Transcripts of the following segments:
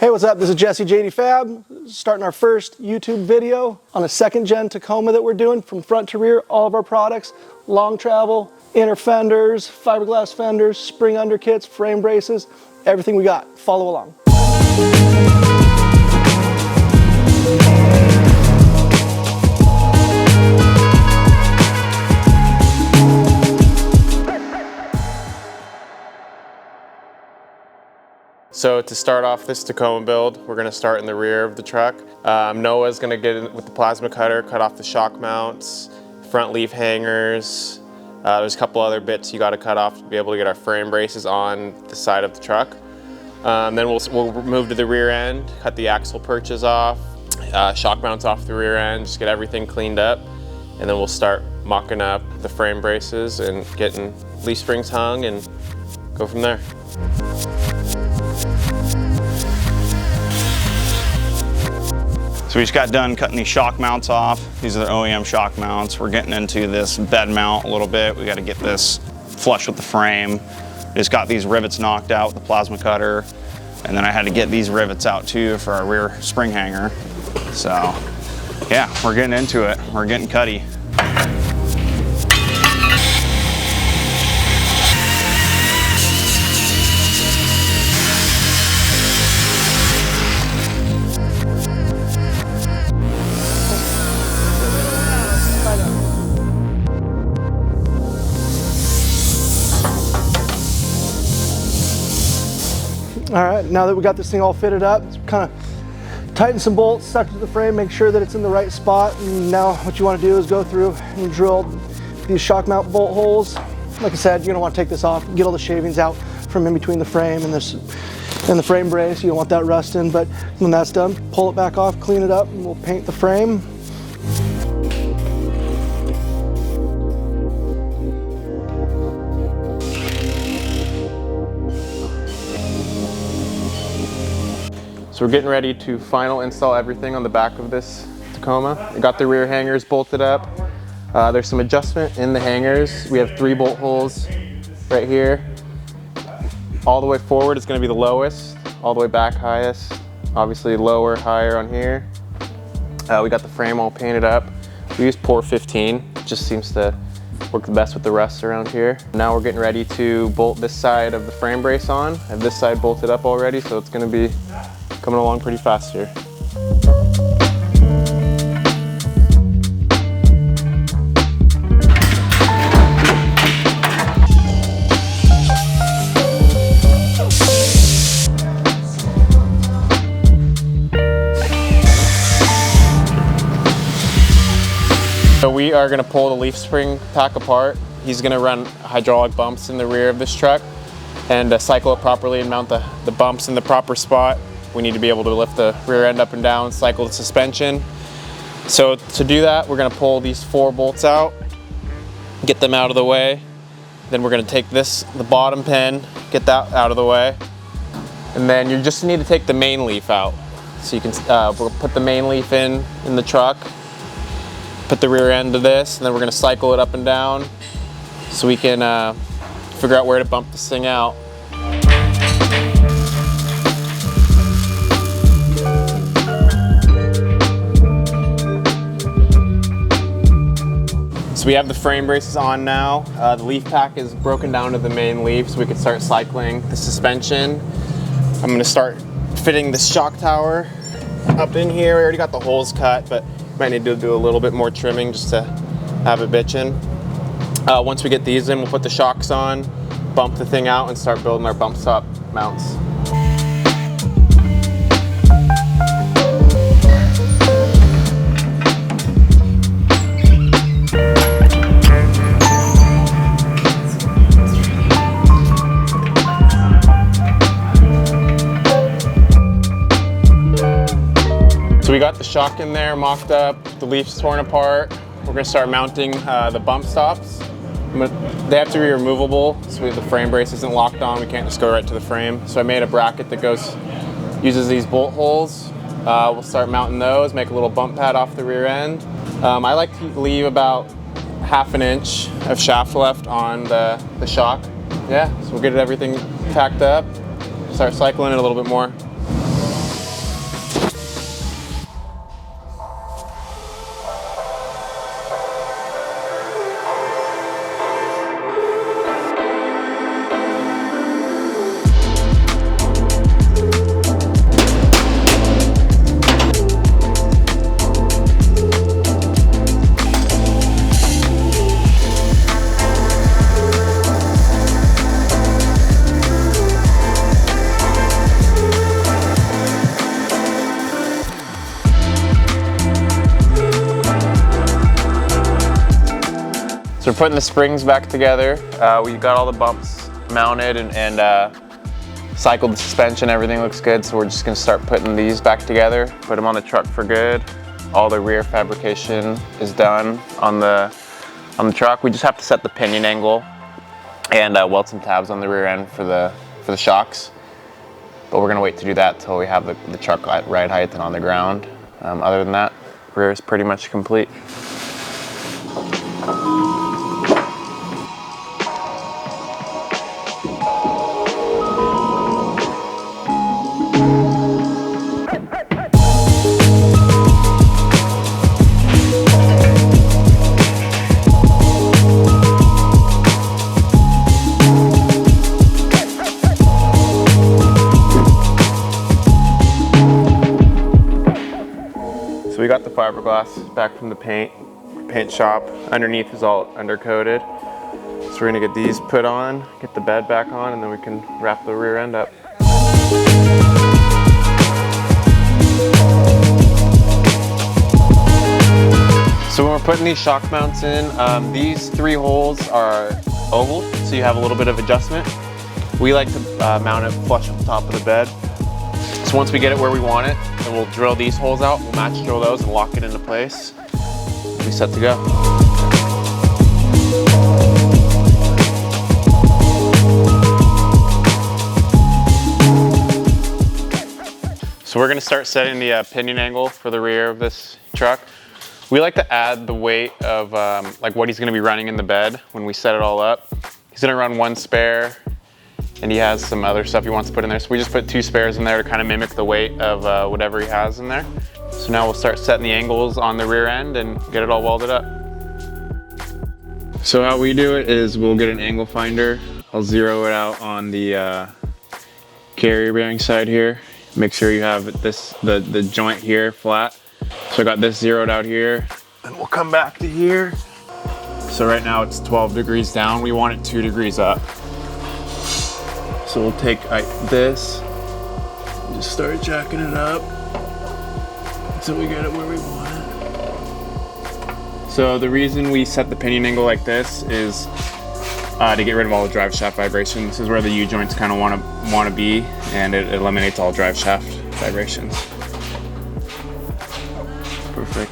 Hey, what's up? This is Jesse, JD Fab, starting our first YouTube video on a second gen Tacoma that we're doing from front to rear, all of our products, long travel, inner fenders, fiberglass fenders, spring underkits, frame braces, everything we got. Follow along. So to start off this Tacoma build, we're going to start in the rear of the truck. Noah's going to get in with the plasma cutter, cut off the shock mounts, front leaf hangers. There's a couple other bits you got to cut off to be able to get our frame braces on the side of the truck. Then we'll move to the rear end, cut the axle perches off, shock mounts off the rear end, just get everything cleaned up. And then we'll start mocking up the frame braces and getting leaf springs hung and go from there. So we just got done cutting these shock mounts off. These are the OEM shock mounts. We're getting into this bed mount a little bit. We got to get this flush with the frame. Just got these rivets knocked out with the plasma cutter. And then I had to get these rivets out too for our rear spring hanger. So yeah, we're getting into it. We're getting cutty. All right, now that we got this thing all fitted up, kind of tighten some bolts, stuck to the frame, make sure that it's in the right spot. And now what you want to do is go through and drill these shock mount bolt holes. Like I said, you're going to want to take this off, get all the shavings out from in between the frame and the frame brace. You don't want that rusting, but when that's done, pull it back off, clean it up, and we'll paint the frame. So we're getting ready to final install everything on the back of this Tacoma. We got the rear hangers bolted up. There's some adjustment in the hangers. We have 3 bolt holes right here. All the way forward is going to be the lowest, all the way back highest. Obviously lower, higher on here. We got the frame all painted up. We use Pour 15. It just seems to work the best with the rust around here. Now we're getting ready to bolt this side of the frame brace on. I have this side bolted up already, so it's going to be coming along pretty fast here. So we are going to pull the leaf spring pack apart. He's going to run hydraulic bumps in the rear of this truck and cycle it properly and mount the bumps in the proper spot. We need to be able to lift the rear end up and down, cycle the suspension. So to do that, we're going to pull these 4 bolts out, get them out of the way. Then we're going to take the bottom pin, get that out of the way. And then you just need to take the main leaf out. So you can we'll put the main leaf in the truck, put the rear end of this, and then we're going to cycle it up and down so we can figure out where to bump this thing out. So we have the frame braces on now. The leaf pack is broken down to the main leaf so we can start cycling the suspension. I'm going to start fitting the shock tower up in here. We already got the holes cut, but might need to do a little bit more trimming just to have it bitching. Once we get these in, we'll put the shocks on, bump the thing out, and start building our bump stop mounts. So we got the shock in there, mocked up, the leaf's torn apart. We're going to start mounting the bump stops. They have to be removable, so the frame brace isn't locked on. We can't just go right to the frame. So I made a bracket that uses these bolt holes. We'll start mounting those, make a little bump pad off the rear end. I like to leave about ½ inch of shaft left on the shock. Yeah, so we'll get everything packed up, start cycling it a little bit more. So we're putting the springs back together. We got all the bumps mounted and cycled the suspension, everything looks good. So we're just gonna start putting these back together, put them on the truck for good. All the rear fabrication is done on the truck. We just have to set the pinion angle and weld some tabs on the rear end for the shocks. But we're gonna wait to do that till we have the truck at ride height and on the ground. Other than that, rear is pretty much complete. We got the fiberglass back from the paint shop. Underneath is all undercoated. So we're gonna get these put on, get the bed back on, and then we can wrap the rear end up. So when we're putting these shock mounts in, these 3 holes are oval, so you have a little bit of adjustment. We like to mount it flush with the top of the bed. So once we get it where we want it, then we'll drill these holes out, we'll match drill those and lock it into place. We'll be set to go. So we're gonna start setting the pinion angle for the rear of this truck. We like to add the weight of like what he's gonna be running in the bed when we set it all up. He's gonna run 1 spare, and he has some other stuff he wants to put in there. So we just put 2 spares in there to kind of mimic the weight of whatever he has in there. So now we'll start setting the angles on the rear end and get it all welded up. So how we do it is we'll get an angle finder. I'll zero it out on the carrier bearing side here. Make sure you have the joint here flat. So I got this zeroed out here, and we'll come back to here. So right now it's 12 degrees down. We want it 2 degrees up. So we'll take this, and just start jacking it up until we get it where we want it. So the reason we set the pinion angle like this is to get rid of all the drive shaft vibration. This is where the U-joints kind of want to be, and it eliminates all drive shaft vibrations. Perfect.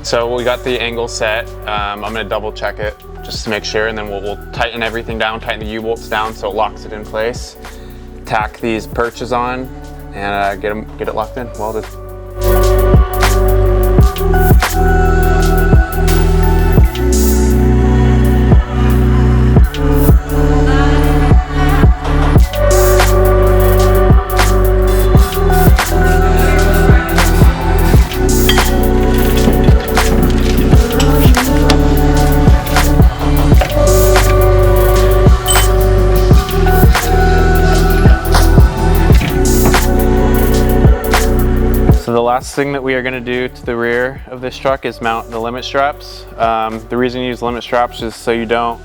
So we got the angle set. I'm gonna double check it just to make sure, and then we'll tighten everything down, tighten the U-bolts down so it locks it in place. Tack these perches on and get it locked in, welded. So the last thing that we are going to do to the rear of this truck is mount the limit straps. The reason you use limit straps is so you don't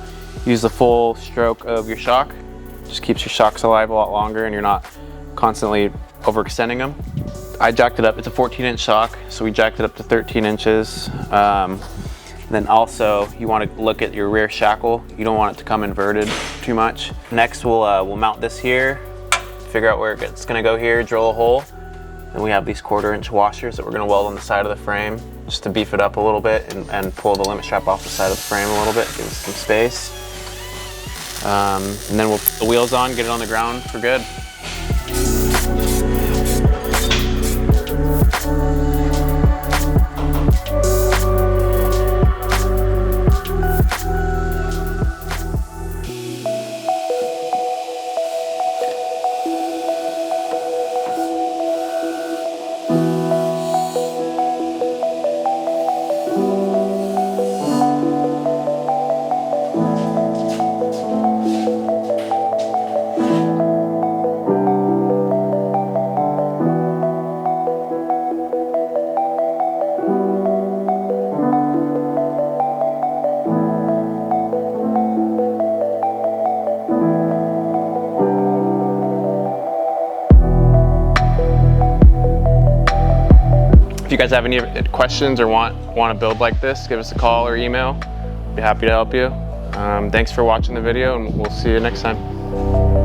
use the full stroke of your shock. It just keeps your shocks alive a lot longer and you're not constantly overextending them. I jacked it up, it's a 14-inch shock, so we jacked it up to 13 inches. Then also you want to look at your rear shackle. You don't want it to come inverted too much. Next we'll mount this here, figure out where it's going to go here, drill a hole. And we have these 1/4-inch washers that we're gonna weld on the side of the frame just to beef it up a little bit and pull the limit strap off the side of the frame a little bit, give us some space. And then we'll put the wheels on, get it on the ground for good. If you guys have any questions or want to build like this, give us a call or email. be happy to help you. Thanks for watching the video, and we'll see you next time.